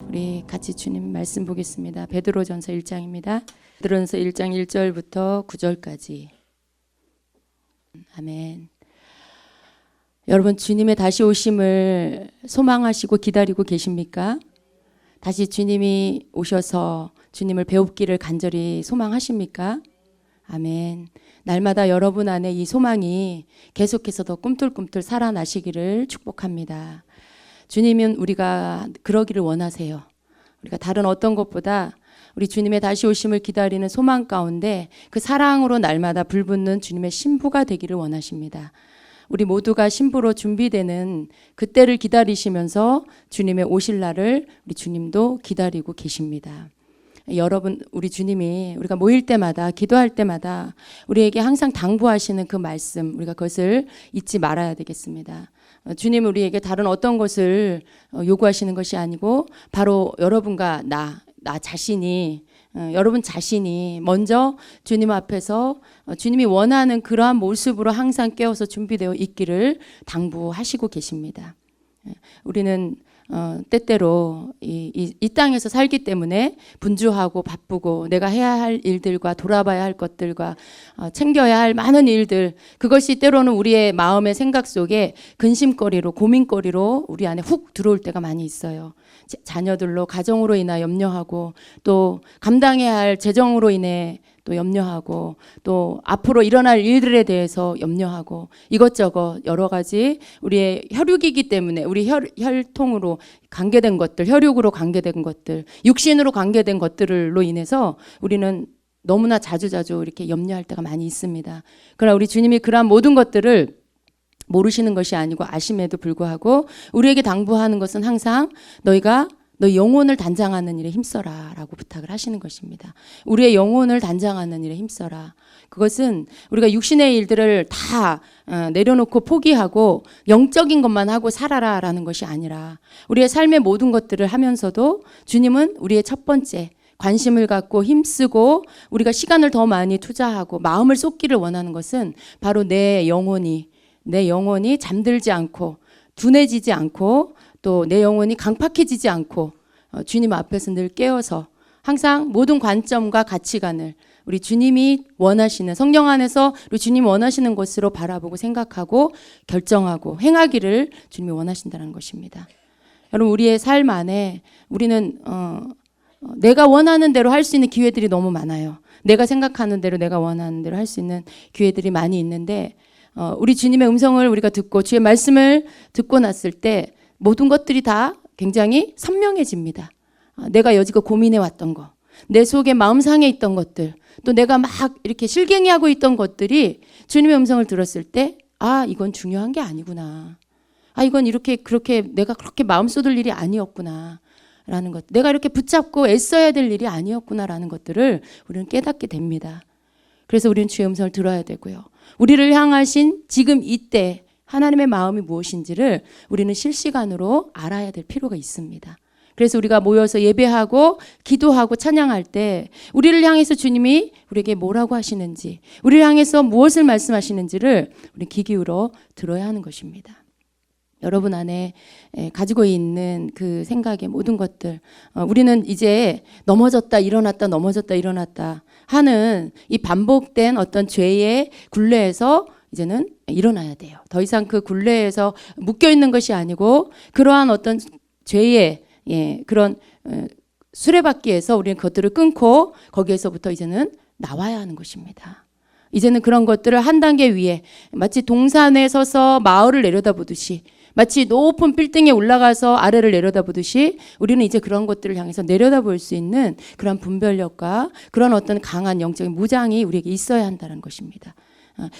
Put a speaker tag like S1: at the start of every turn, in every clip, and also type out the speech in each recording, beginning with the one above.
S1: 우리 같이 주님 말씀 보겠습니다. 베드로전서 1장입니다. 베드로전서 1장 1절부터 9절까지. 아멘. 여러분, 주님의 다시 오심을 소망하시고 기다리고 계십니까? 다시 주님이 오셔서 주님을 배웁기를 간절히 소망하십니까? 아멘. 날마다 여러분 안에 이 소망이 계속해서 더 꿈틀꿈틀 살아나시기를 축복합니다. 주님은 우리가 그러기를 원하세요. 우리가 다른 어떤 것보다 우리 주님의 다시 오심을 기다리는 소망 가운데 그 사랑으로 날마다 불붙는 주님의 신부가 되기를 원하십니다. 우리 모두가 신부로 준비되는 그때를 기다리시면서 주님의 오실 날을 우리 주님도 기다리고 계십니다. 여러분, 우리 주님이 우리가 모일 때마다 기도할 때마다 우리에게 항상 당부하시는 그 말씀, 우리가 그것을 잊지 말아야 되겠습니다. 주님 우리에게 다른 어떤 것을 요구하시는 것이 아니고 바로 여러분과 나 자신이 여러분 자신이 먼저 주님 앞에서 주님이 원하는 그러한 모습으로 항상 깨어서 준비되어 있기를 당부하시고 계십니다. 우리는 때때로 이 땅에서 살기 때문에 분주하고 바쁘고 내가 해야 할 일들과 돌아봐야 할 것들과 챙겨야 할 많은 일들, 그것이 때로는 우리의 마음의 생각 속에 근심거리로 고민거리로 우리 안에 훅 들어올 때가 많이 있어요. 자녀들로 가정으로 인하 염려하고 또 감당해야 할 재정으로 인해 또 염려하고 또 앞으로 일어날 일들에 대해서 염려하고 이것저것 여러 가지 우리의 혈육이기 때문에 우리 혈통으로 관계된 것들, 혈육으로 관계된 것들, 육신으로 관계된 것들로 인해서 우리는 너무나 자주자주 이렇게 염려할 때가 많이 있습니다. 그러나 우리 주님이 그러한 모든 것들을 모르시는 것이 아니고 아심에도 불구하고 우리에게 당부하는 것은 항상 너희가 너 영혼을 단장하는 일에 힘써라 라고 부탁을 하시는 것입니다. 우리의 영혼을 단장하는 일에 힘써라. 그것은 우리가 육신의 일들을 다 내려놓고 포기하고 영적인 것만 하고 살아라 라는 것이 아니라 우리의 삶의 모든 것들을 하면서도 주님은 우리의 첫 번째 관심을 갖고 힘쓰고 우리가 시간을 더 많이 투자하고 마음을 쏟기를 원하는 것은 바로 내 영혼이 잠들지 않고 둔해지지 않고 또 내 영혼이 강팍해지지 않고 주님 앞에서 늘 깨어서 항상 모든 관점과 가치관을 우리 주님이 원하시는 성령 안에서 우리 주님이 원하시는 것으로 바라보고 생각하고 결정하고 행하기를 주님이 원하신다는 것입니다. 여러분, 우리의 삶 안에 우리는 내가 원하는 대로 할 수 있는 기회들이 너무 많아요. 내가 생각하는 대로 내가 원하는 대로 할 수 있는 기회들이 많이 있는데 우리 주님의 음성을 우리가 듣고 주의 말씀을 듣고 났을 때 모든 것들이 다 굉장히 선명해집니다. 내가 여지껏 고민해왔던 거, 내 속에 마음상에 있던 것들, 또 내가 막 이렇게 실갱이하고 있던 것들이 주님의 음성을 들었을 때 이건 중요한 게 아니구나. 이건 그렇게 내가 그렇게 마음 쏟을 일이 아니었구나 라는 것, 내가 이렇게 붙잡고 애써야 될 일이 아니었구나 라는 것들을 우리는 깨닫게 됩니다. 그래서 우리는 주의 음성을 들어야 되고요. 우리를 향하신 지금 이때 하나님의 마음이 무엇인지를 우리는 실시간으로 알아야 될 필요가 있습니다. 그래서 우리가 모여서 예배하고 기도하고 찬양할 때 우리를 향해서 주님이 우리에게 뭐라고 하시는지, 우리를 향해서 무엇을 말씀하시는지를 우리 귀 기울여 들어야 하는 것입니다. 여러분 안에 가지고 있는 그 생각의 모든 것들, 우리는 이제 넘어졌다 일어났다 넘어졌다 일어났다 하는 이 반복된 어떤 죄의 굴레에서 이제는 일어나야 돼요. 더 이상 그 굴레에서 묶여 있는 것이 아니고 그러한 어떤 죄의 그런 수레바퀴에서 우리는 그것들을 끊고 거기에서부터 이제는 나와야 하는 것입니다. 이제는 그런 것들을 한 단계 위에 마치 동산에 서서 마을을 내려다보듯이 마치 높은 빌딩에 올라가서 아래를 내려다보듯이 우리는 이제 그런 것들을 향해서 내려다볼 수 있는 그런 분별력과 그런 어떤 강한 영적인 무장이 우리에게 있어야 한다는 것입니다.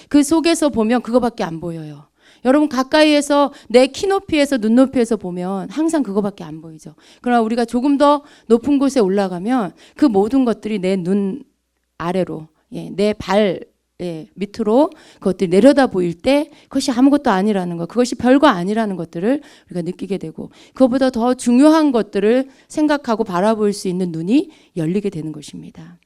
S1: 그 속에서 보면 그거밖에 안 보여요. 여러분, 가까이에서 내 키높이에서 눈높이에서 보면 항상 그거밖에 안 보이죠. 그러나 우리가 조금 더 높은 곳에 올라가면 그 모든 것들이 내 눈 아래로, 내 발 밑으로 그것들이 내려다 보일 때 그것이 아무것도 아니라는 것, 그것이 별거 아니라는 것들을 우리가 느끼게 되고 그것보다 더 중요한 것들을 생각하고 바라볼 수 있는 눈이 열리게 되는 것입니다.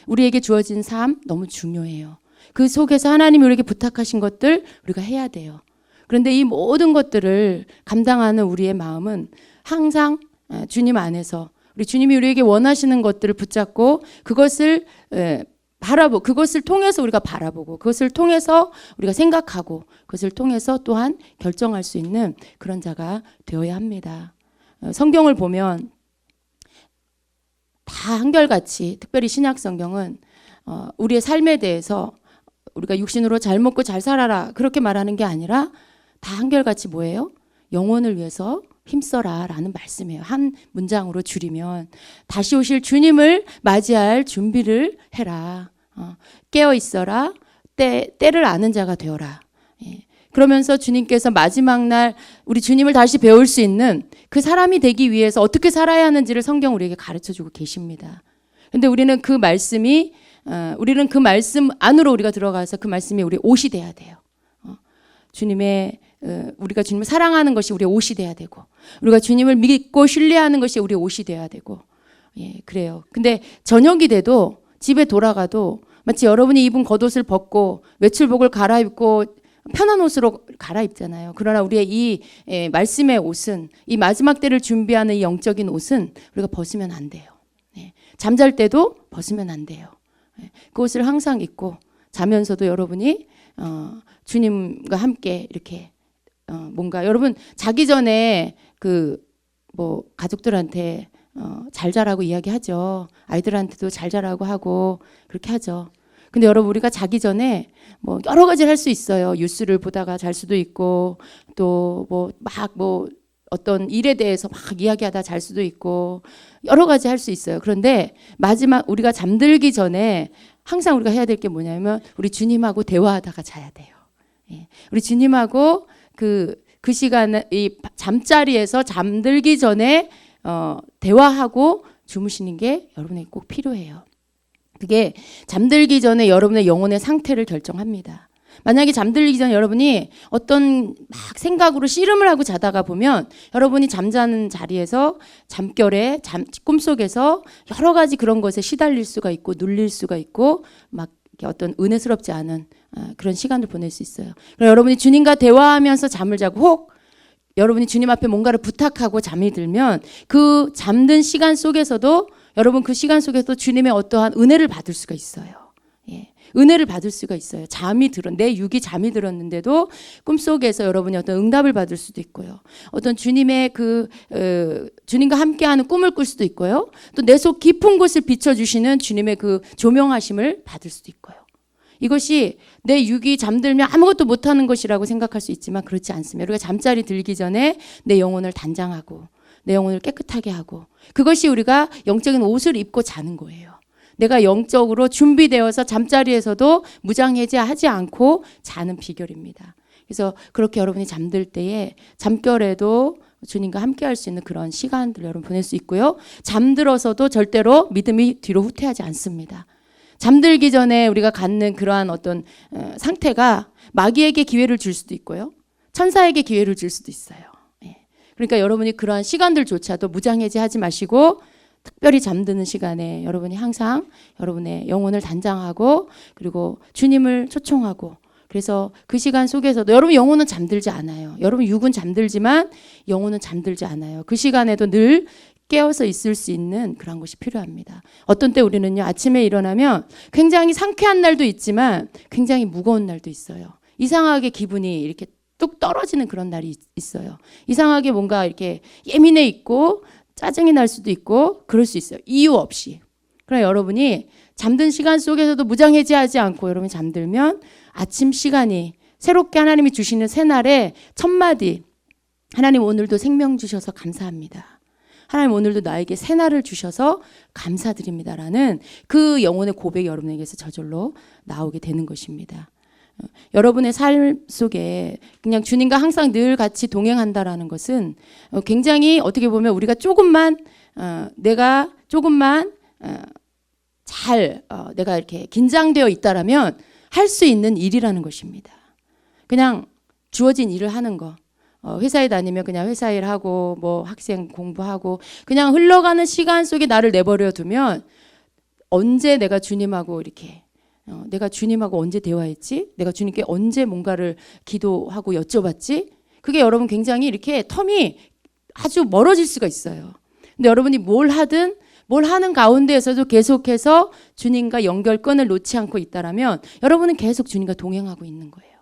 S1: 우리에게 주어진 삶 너무 중요해요. 그 속에서 하나님이 우리에게 부탁하신 것들 우리가 해야 돼요. 그런데 이 모든 것들을 감당하는 우리의 마음은 항상 주님 안에서 우리 주님이 우리에게 원하시는 것들을 붙잡고 그것을 그것을 통해서 우리가 바라보고 그것을 통해서 우리가 생각하고 그것을 통해서 또한 결정할 수 있는 그런 자가 되어야 합니다. 성경을 보면 다 한결같이 특별히 신약 성경은 우리의 삶에 대해서 우리가 육신으로 잘 먹고 잘 살아라 그렇게 말하는 게 아니라 다 한결같이 뭐예요? 영혼을 위해서 힘써라 라는 말씀이에요. 한 문장으로 줄이면 다시 오실 주님을 맞이할 준비를 해라. 깨어 있어라. 때를 아는 자가 되어라. 그러면서 주님께서 마지막 날 우리 주님을 다시 배울 수 있는 그 사람이 되기 위해서 어떻게 살아야 하는지를 성경 우리에게 가르쳐주고 계십니다. 근데 우리는 그 말씀 안으로 우리가 들어가서 그 말씀이 우리 옷이 돼야 돼요. 우리가 주님을 사랑하는 것이 우리의 옷이 돼야 되고 우리가 주님을 믿고 신뢰하는 것이 우리의 옷이 돼야 되고 그래요. 근데 저녁이 돼도 집에 돌아가도 마치 여러분이 입은 겉옷을 벗고 외출복을 갈아입고 편한 옷으로 갈아입잖아요. 그러나 우리의 이 말씀의 옷은 이 마지막 때를 준비하는 이 영적인 옷은 우리가 벗으면 안 돼요. 잠잘 때도 벗으면 안 돼요. 그 옷을 항상 입고 자면서도 여러분이 주님과 함께 이렇게 뭔가 여러분 자기 전에 가족들한테 잘 자라고 이야기하죠. 아이들한테도 잘 자라고 하고 그렇게 하죠. 근데 여러분 우리가 자기 전에 여러 가지를 할 수 있어요. 뉴스를 보다가 잘 수도 있고 또 어떤 일에 대해서 막 이야기하다 잘 수도 있고 여러 가지 할 수 있어요. 그런데 마지막 우리가 잠들기 전에 항상 우리가 해야 될 게 뭐냐면 우리 주님하고 대화하다가 자야 돼요. 우리 주님하고 그 시간에 이 잠자리에서 잠들기 전에 대화하고 주무시는 게 여러분에게 꼭 필요해요. 그게 잠들기 전에 여러분의 영혼의 상태를 결정합니다. 만약에 잠들기 전에 여러분이 어떤 막 생각으로 씨름을 하고 자다가 보면 여러분이 잠자는 자리에서 잠결에 꿈속에서 여러 가지 그런 것에 시달릴 수가 있고 눌릴 수가 있고 막 어떤 은혜스럽지 않은 그런 시간을 보낼 수 있어요. 그럼 여러분이 주님과 대화하면서 잠을 자고 혹 여러분이 주님 앞에 뭔가를 부탁하고 잠이 들면 그 잠든 시간 속에서도 여러분 그 시간 속에서 주님의 어떠한 은혜를 받을 수가 있어요. 은혜를 받을 수가 있어요. 내 육이 잠이 들었는데도 꿈속에서 여러분이 어떤 응답을 받을 수도 있고요. 어떤 주님의 주님과 함께하는 꿈을 꿀 수도 있고요. 또 내 속 깊은 곳을 비춰주시는 주님의 그 조명하심을 받을 수도 있고요. 이것이 내 육이 잠들면 아무것도 못하는 것이라고 생각할 수 있지만 그렇지 않습니다. 우리가 잠자리 들기 전에 내 영혼을 단장하고 내 영혼을 깨끗하게 하고 그것이 우리가 영적인 옷을 입고 자는 거예요. 내가 영적으로 준비되어서 잠자리에서도 무장해제하지 않고 자는 비결입니다. 그래서 그렇게 여러분이 잠들 때에 잠결에도 주님과 함께 할 수 있는 그런 시간들 여러분 보낼 수 있고요. 잠들어서도 절대로 믿음이 뒤로 후퇴하지 않습니다. 잠들기 전에 우리가 갖는 그러한 어떤 상태가 마귀에게 기회를 줄 수도 있고요. 천사에게 기회를 줄 수도 있어요. 그러니까 여러분이 그러한 시간들조차도 무장해제하지 마시고 특별히 잠드는 시간에 여러분이 항상 여러분의 영혼을 단장하고 그리고 주님을 초청하고 그래서 그 시간 속에서도 여러분 영혼은 잠들지 않아요. 여러분 육은 잠들지만 영혼은 잠들지 않아요. 그 시간에도 늘 깨어서 있을 수 있는 그런 것이 필요합니다. 어떤 때 우리는요 아침에 일어나면 굉장히 상쾌한 날도 있지만 굉장히 무거운 날도 있어요. 이상하게 기분이 이렇게 뚝 떨어지는 그런 날이 있어요. 이상하게 뭔가 이렇게 예민해 있고 짜증이 날 수도 있고 그럴 수 있어요. 이유 없이. 그러나 여러분이 잠든 시간 속에서도 무장해제하지 않고 여러분이 잠들면 아침 시간이 새롭게 하나님이 주시는 새날에 첫마디 하나님 오늘도 생명 주셔서 감사합니다. 하나님 오늘도 나에게 새날을 주셔서 감사드립니다라는 그 영혼의 고백이 여러분에게서 저절로 나오게 되는 것입니다. 여러분의 삶 속에 그냥 주님과 항상 늘 같이 동행한다라는 것은 굉장히 어떻게 보면 우리가 내가 조금만 내가 이렇게 긴장되어 있다라면 할 수 있는 일이라는 것입니다. 그냥 주어진 일을 하는 거. 회사에 다니면 그냥 회사 일하고 학생 공부하고 그냥 흘러가는 시간 속에 나를 내버려 두면 언제 내가 주님하고 이렇게 내가 주님하고 언제 대화했지? 내가 주님께 언제 뭔가를 기도하고 여쭤봤지? 그게 여러분 굉장히 이렇게 텀이 아주 멀어질 수가 있어요. 근데 여러분이 뭘 하든 뭘 하는 가운데에서도 계속해서 주님과 연결끈을 놓지 않고 있다라면 여러분은 계속 주님과 동행하고 있는 거예요.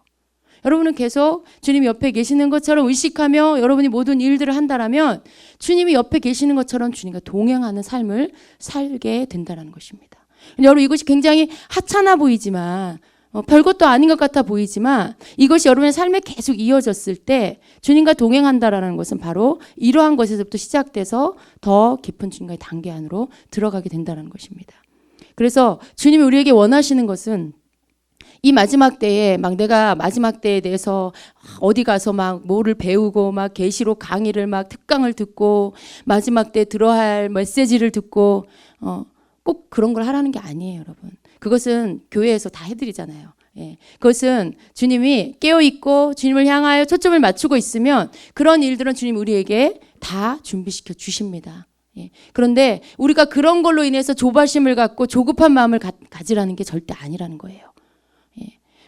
S1: 여러분은 계속 주님이 옆에 계시는 것처럼 의식하며 여러분이 모든 일들을 한다라면 주님이 옆에 계시는 것처럼 주님과 동행하는 삶을 살게 된다는 것입니다. 여러분 이것이 굉장히 하찮아 보이지만 별것도 아닌 것 같아 보이지만 이것이 여러분의 삶에 계속 이어졌을 때 주님과 동행한다라는 것은 바로 이러한 것에서부터 시작돼서 더 깊은 주님과의 단계 안으로 들어가게 된다는 것입니다. 그래서 주님이 우리에게 원하시는 것은 이 마지막 때에 막 내가 마지막 때에 대해서 어디 가서 막 뭐를 배우고 막 계시록 강의를 막 특강을 듣고 마지막 때 들어야 할 메시지를 듣고 꼭 그런 걸 하라는 게 아니에요, 여러분. 그것은 교회에서 다 해드리잖아요. 예. 그것은 주님이 깨어있고 주님을 향하여 초점을 맞추고 있으면 그런 일들은 주님 우리에게 다 준비시켜 주십니다. 예. 그런데 우리가 그런 걸로 인해서 조바심을 갖고 조급한 마음을 가지라는 게 절대 아니라는 거예요.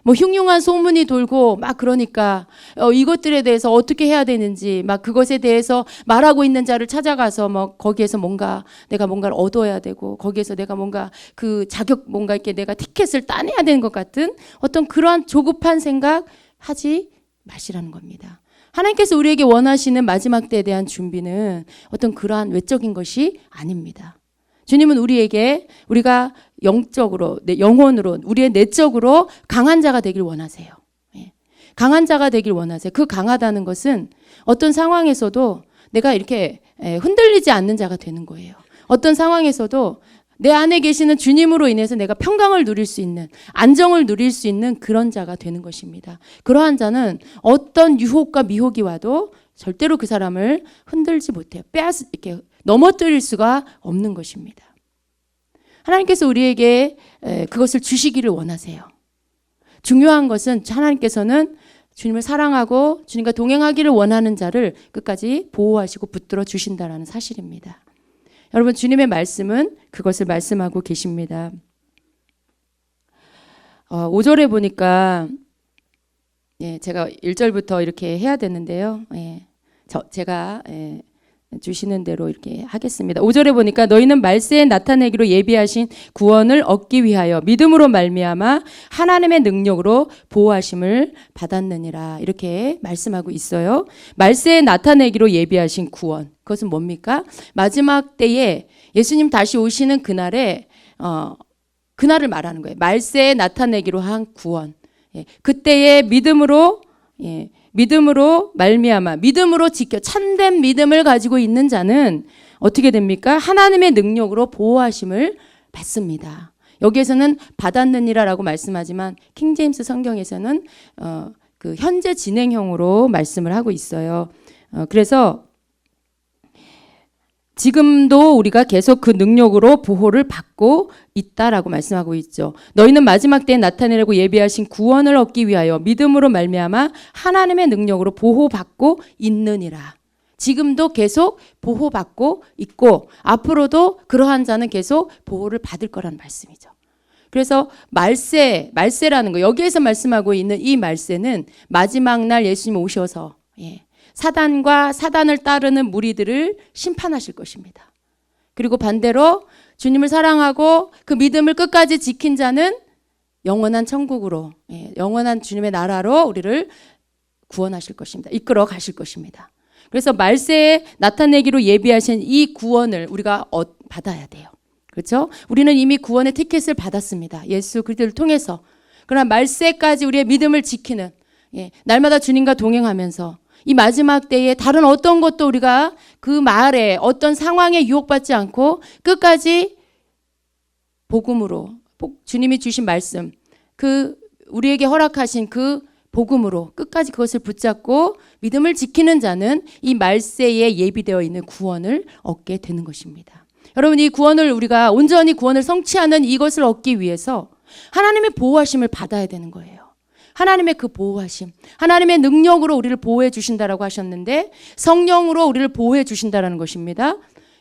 S1: 뭐 흉흉한 소문이 돌고 막 그러니까 이것들에 대해서 어떻게 해야 되는지 막 그것에 대해서 말하고 있는 자를 찾아가서 뭐 거기에서 내가 뭔가를 얻어야 되고 거기에서 내가 뭔가 그 자격 뭔가 이렇게 내가 티켓을 따내야 되는 것 같은 어떤 그러한 조급한 생각 하지 마시라는 겁니다. 하나님께서 우리에게 원하시는 마지막 때에 대한 준비는 어떤 그러한 외적인 것이 아닙니다. 주님은 우리가 영적으로, 영혼으로, 우리의 내적으로 강한 자가 되길 원하세요. 예. 강한 자가 되길 원하세요. 그 강하다는 것은 어떤 상황에서도 내가 이렇게 흔들리지 않는 자가 되는 거예요. 어떤 상황에서도 내 안에 계시는 주님으로 인해서 내가 평강을 누릴 수 있는, 안정을 누릴 수 있는 그런 자가 되는 것입니다. 그러한 자는 어떤 유혹과 미혹이 와도 절대로 그 사람을 흔들지 못해요. 이렇게 넘어뜨릴 수가 없는 것입니다. 하나님께서 우리에게 그것을 주시기를 원하세요. 중요한 것은 하나님께서는 주님을 사랑하고 주님과 동행하기를 원하는 자를 끝까지 보호하시고 붙들어 주신다라는 사실입니다. 여러분 주님의 말씀은 그것을 말씀하고 계십니다. 5절에 보니까 제가 1절부터 이렇게 해야 되는데요. 제가 주시는 대로 이렇게 하겠습니다. 5절에 보니까 너희는 말세에 나타내기로 예비하신 구원을 얻기 위하여 믿음으로 말미암아 하나님의 능력으로 보호하심을 받았느니라 이렇게 말씀하고 있어요. 말세에 나타내기로 예비하신 구원 그것은 뭡니까? 마지막 때에 예수님 다시 오시는 그날에 그날을 말하는 거예요. 말세에 나타내기로 한 구원. 그때의 믿음으로 말미암아 믿음으로 지켜 참된 믿음을 가지고 있는 자는 어떻게 됩니까? 하나님의 능력으로 보호하심을 받습니다. 여기에서는 받았느니라라고 말씀하지만 킹제임스 성경에서는 그 현재 진행형으로 말씀을 하고 있어요. 그래서 지금도 우리가 계속 그 능력으로 보호를 받고 있다라고 말씀하고 있죠. 너희는 마지막 때에 나타내려고 예비하신 구원을 얻기 위하여 믿음으로 말미암아 하나님의 능력으로 보호받고 있느니라. 지금도 계속 보호받고 있고 앞으로도 그러한 자는 계속 보호를 받을 거라는 말씀이죠. 그래서 말세라는 거 여기에서 말씀하고 있는 이 말세는 마지막 날 예수님 오셔서 사단과 사단을 따르는 무리들을 심판하실 것입니다. 그리고 반대로 주님을 사랑하고 그 믿음을 끝까지 지킨 자는 영원한 천국으로 영원한 주님의 나라로 우리를 구원하실 것입니다. 이끌어 가실 것입니다. 그래서 말세에 나타내기로 예비하신 이 구원을 우리가 받아야 돼요. 그렇죠? 우리는 이미 구원의 티켓을 받았습니다. 예수 그리스도를 통해서. 그러나 말세까지 우리의 믿음을 지키는 날마다 주님과 동행하면서 이 마지막 때에 다른 어떤 것도 우리가 그 말에 어떤 상황에 유혹받지 않고 끝까지 복음으로 주님이 주신 말씀 그 우리에게 허락하신 그 복음으로 끝까지 그것을 붙잡고 믿음을 지키는 자는 이 말세에 예비되어 있는 구원을 얻게 되는 것입니다. 여러분 이 구원을 우리가 온전히 구원을 성취하는 이것을 얻기 위해서 하나님의 보호하심을 받아야 되는 거예요. 하나님의 그 보호하심, 하나님의 능력으로 우리를 보호해 주신다라고 하셨는데 성령으로 우리를 보호해 주신다라는 것입니다.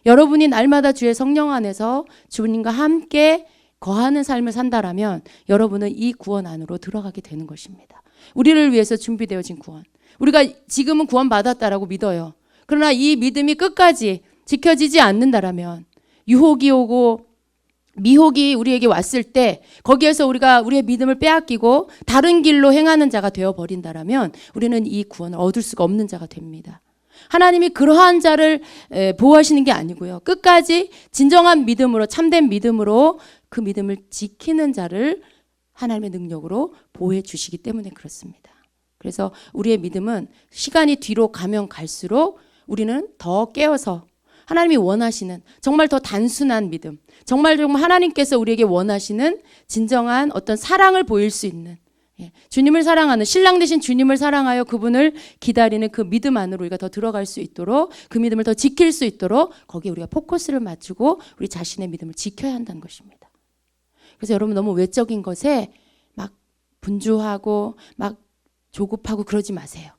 S1: 여러분이 날마다 주의 성령 안에서 주님과 함께 거하는 삶을 산다라면 여러분은 이 구원 안으로 들어가게 되는 것입니다. 우리를 위해서 준비되어진 구원. 우리가 지금은 구원 받았다라고 믿어요. 그러나 이 믿음이 끝까지 지켜지지 않는다라면 유혹이 오고 미혹이 우리에게 왔을 때 거기에서 우리가 우리의 믿음을 빼앗기고 다른 길로 행하는 자가 되어버린다라면 우리는 이 구원을 얻을 수가 없는 자가 됩니다. 하나님이 그러한 자를 보호하시는 게 아니고요. 끝까지 진정한 믿음으로 참된 믿음으로 그 믿음을 지키는 자를 하나님의 능력으로 보호해 주시기 때문에 그렇습니다. 그래서 우리의 믿음은 시간이 뒤로 가면 갈수록 우리는 더 깨어서 하나님이 원하시는 정말 더 단순한 믿음, 정말 하나님께서 우리에게 원하시는 진정한 어떤 사랑을 보일 수 있는 주님을 사랑하는 신랑 되신 주님을 사랑하여 그분을 기다리는 그 믿음 안으로 우리가 더 들어갈 수 있도록 그 믿음을 더 지킬 수 있도록 거기에 우리가 포커스를 맞추고 우리 자신의 믿음을 지켜야 한다는 것입니다. 그래서 여러분 너무 외적인 것에 막 분주하고 막 조급하고 그러지 마세요.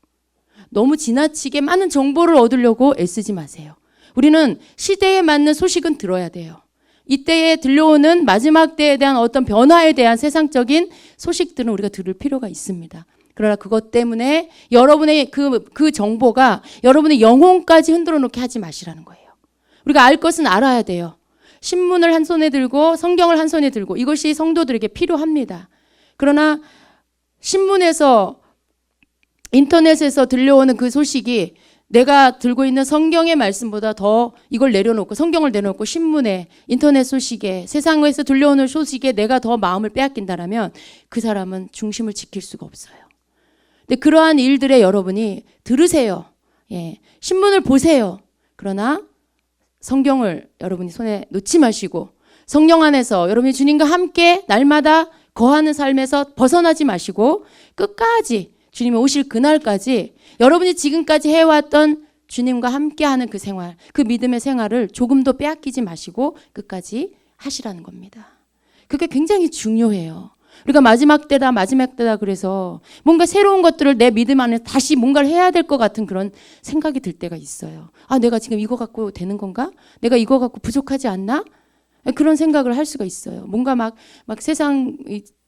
S1: 너무 지나치게 많은 정보를 얻으려고 애쓰지 마세요. 우리는 시대에 맞는 소식은 들어야 돼요. 이때에 들려오는 마지막 때에 대한 어떤 변화에 대한 세상적인 소식들은 우리가 들을 필요가 있습니다. 그러나 그것 때문에 여러분의 그 정보가 여러분의 영혼까지 흔들어 놓게 하지 마시라는 거예요. 우리가 알 것은 알아야 돼요. 신문을 한 손에 들고 성경을 한 손에 들고 이것이 성도들에게 필요합니다. 그러나 신문에서 인터넷에서 들려오는 그 소식이 내가 들고 있는 성경의 말씀보다 더 이걸 내려놓고 성경을 내려놓고 신문에 인터넷 소식에 세상에서 들려오는 소식에 내가 더 마음을 빼앗긴다라면 그 사람은 중심을 지킬 수가 없어요. 근데 그러한 일들에 여러분이 들으세요. 예, 신문을 보세요. 그러나 성경을 여러분이 손에 놓지 마시고 성령 안에서 여러분이 주님과 함께 날마다 거하는 삶에서 벗어나지 마시고 끝까지 주님이 오실 그날까지 여러분이 지금까지 해왔던 주님과 함께하는 그 생활, 그 믿음의 생활을 조금도 빼앗기지 마시고 끝까지 하시라는 겁니다. 그게 굉장히 중요해요. 우리가 마지막 때다 그래서 뭔가 새로운 것들을 내 믿음 안에 다시 뭔가를 해야 될 것 같은 그런 생각이 들 때가 있어요. 아, 내가 지금 이거 갖고 되는 건가? 내가 이거 갖고 부족하지 않나? 그런 생각을 할 수가 있어요. 뭔가 막 세상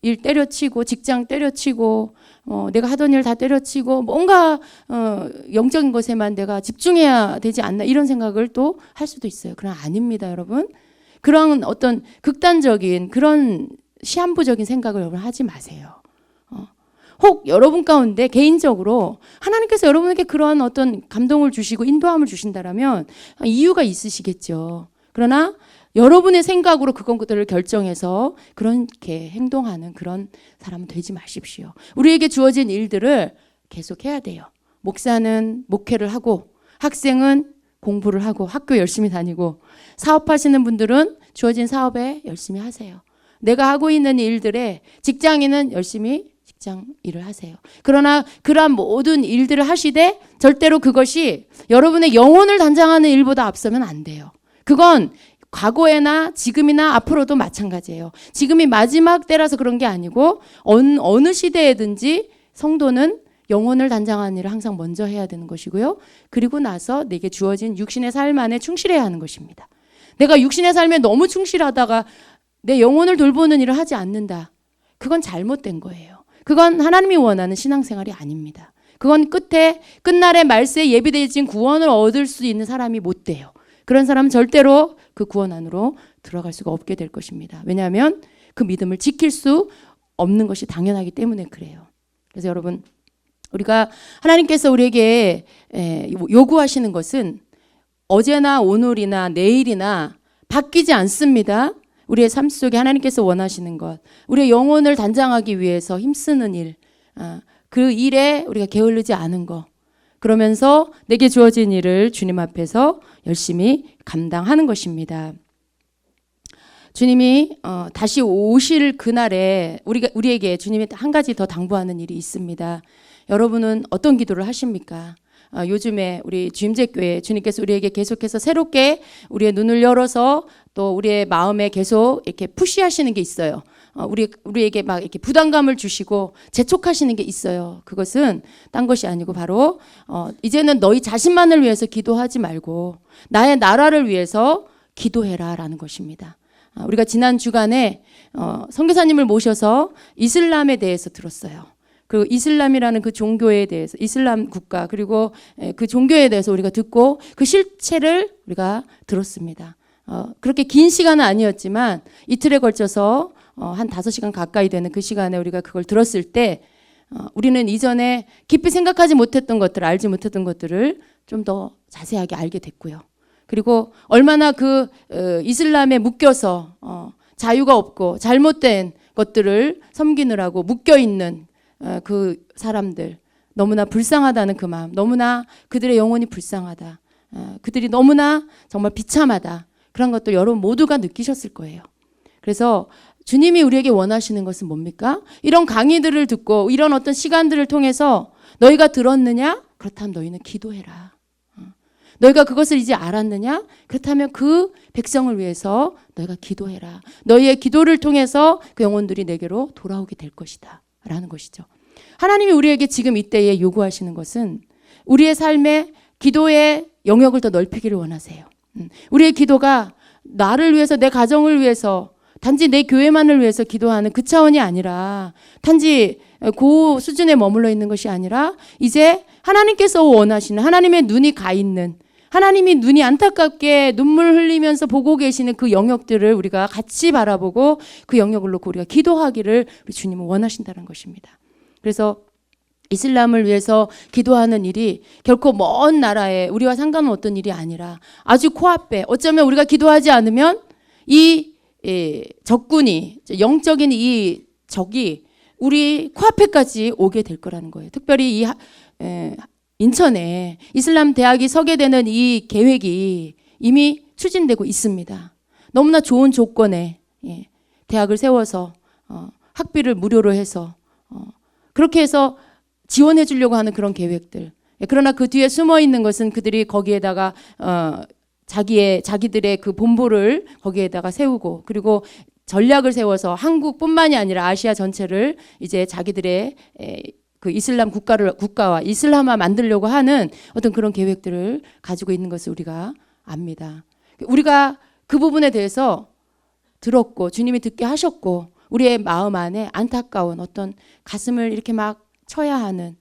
S1: 일 때려치고 직장 때려치고 내가 하던 일 다 때려치고 뭔가 영적인 것에만 내가 집중해야 되지 않나 이런 생각을 또 할 수도 있어요. 그러나 아닙니다, 여러분. 그런 어떤 극단적인 그런 시한부적인 생각을 여러분 하지 마세요. 혹 여러분 가운데 개인적으로 하나님께서 여러분에게 그러한 어떤 감동을 주시고 인도함을 주신다라면 이유가 있으시겠죠. 그러나 여러분의 생각으로 그것들을 결정해서 그렇게 행동하는 그런 사람은 되지 마십시오. 우리에게 주어진 일들을 계속해야 돼요. 목사는 목회를 하고 학생은 공부를 하고 학교 열심히 다니고 사업하시는 분들은 주어진 사업에 열심히 하세요. 내가 하고 있는 일들에 직장인은 열심히 직장 일을 하세요. 그러나 그러한 모든 일들을 하시되 절대로 그것이 여러분의 영혼을 단장하는 일보다 앞서면 안 돼요. 그건 과거에나 지금이나 앞으로도 마찬가지예요. 지금이 마지막 때라서 그런 게 아니고 어느 시대에든지 성도는 영혼을 단장하는 일을 항상 먼저 해야 되는 것이고요. 그리고 나서 내게 주어진 육신의 삶 안에 충실해야 하는 것입니다. 내가 육신의 삶에 너무 충실하다가 내 영혼을 돌보는 일을 하지 않는다. 그건 잘못된 거예요. 그건 하나님이 원하는 신앙생활이 아닙니다. 그건 끝날에 말세에 예비되어진 구원을 얻을 수 있는 사람이 못 돼요. 그런 사람은 절대로 그 구원 안으로 들어갈 수가 없게 될 것입니다. 왜냐하면 그 믿음을 지킬 수 없는 것이 당연하기 때문에 그래요. 그래서 여러분, 우리가 하나님께서 우리에게 요구하시는 것은 어제나 오늘이나 내일이나 바뀌지 않습니다. 우리의 삶 속에 하나님께서 원하시는 것, 우리의 영혼을 단장하기 위해서 힘쓰는 일, 그 일에 우리가 게을르지 않은 것, 그러면서 내게 주어진 일을 주님 앞에서 열심히 감당하는 것입니다. 주님이 다시 오실 그날에 우리에게 주님이 한 가지 더 당부하는 일이 있습니다. 여러분은 어떤 기도를 하십니까? 요즘에 우리 주임제교회 주님께서 우리에게 계속해서 새롭게 우리의 눈을 열어서 또 우리의 마음에 계속 이렇게 푸시하시는 게 있어요. 우리에게 막 이렇게 부담감을 주시고 재촉하시는 게 있어요. 그것은 딴 것이 아니고 바로 이제는 너희 자신만을 위해서 기도하지 말고 나의 나라를 위해서 기도해라라는 것입니다. 우리가 지난 주간에 선교사님을 모셔서 이슬람에 대해서 들었어요. 그리고 이슬람이라는 그 종교에 대해서, 이슬람 국가 그리고 그 종교에 대해서 우리가 듣고 그 실체를 우리가 들었습니다. 그렇게 긴 시간은 아니었지만 이틀에 걸쳐서 한 5시간 가까이 되는 그 시간에 우리가 그걸 들었을 때 우리는 이전에 깊이 생각하지 못했던 것들, 알지 못했던 것들을 좀 더 자세하게 알게 됐고요. 그리고 얼마나 그 이슬람에 묶여서 자유가 없고 잘못된 것들을 섬기느라고 묶여있는 그 사람들, 너무나 불쌍하다는 그 마음, 너무나 그들의 영혼이 불쌍하다, 그들이 너무나 정말 비참하다, 그런 것도 여러분 모두가 느끼셨을 거예요. 그래서 주님이 우리에게 원하시는 것은 뭡니까? 이런 강의들을 듣고 이런 어떤 시간들을 통해서 너희가 들었느냐? 그렇다면 너희는 기도해라. 너희가 그것을 이제 알았느냐? 그렇다면 그 백성을 위해서 너희가 기도해라. 너희의 기도를 통해서 그 영혼들이 내게로 돌아오게 될 것이다 라는 것이죠. 하나님이 우리에게 지금 이때에 요구하시는 것은 우리의 삶에 기도의 영역을 더 넓히기를 원하세요. 우리의 기도가 나를 위해서, 내 가정을 위해서, 단지 내 교회만을 위해서 기도하는 그 차원이 아니라, 단지 그 수준에 머물러 있는 것이 아니라 이제 하나님께서 원하시는, 하나님의 눈이 가 있는, 하나님이 눈이 안타깝게 눈물 흘리면서 보고 계시는 그 영역들을 우리가 같이 바라보고 그 영역을 놓고 우리가 기도하기를 우리 주님은 원하신다는 것입니다. 그래서 이슬람을 위해서 기도하는 일이 결코 먼 나라에 우리와 상관은 어떤 일이 아니라 아주 코앞에, 어쩌면 우리가 기도하지 않으면 이 적군이, 영적인 이 적이 우리 코앞에까지 오게 될 거라는 거예요. 특별히 이 인천에 이슬람 대학이 서게 되는 이 계획이 이미 추진되고 있습니다. 너무나 좋은 조건에 대학을 세워서 학비를 무료로 해서 그렇게 해서 지원해 주려고 하는 그런 계획들. 그러나 그 뒤에 숨어 있는 것은 그들이 거기에다가 자기들의 그 본부를 거기에다가 세우고, 그리고 전략을 세워서 한국뿐만이 아니라 아시아 전체를 이제 자기들의 그 이슬람 국가와 이슬람화 만들려고 하는 어떤 그런 계획들을 가지고 있는 것을 우리가 압니다. 우리가 그 부분에 대해서 들었고 주님이 듣게 하셨고 우리의 마음 안에 안타까운 어떤 가슴을 이렇게 막 쳐야 하는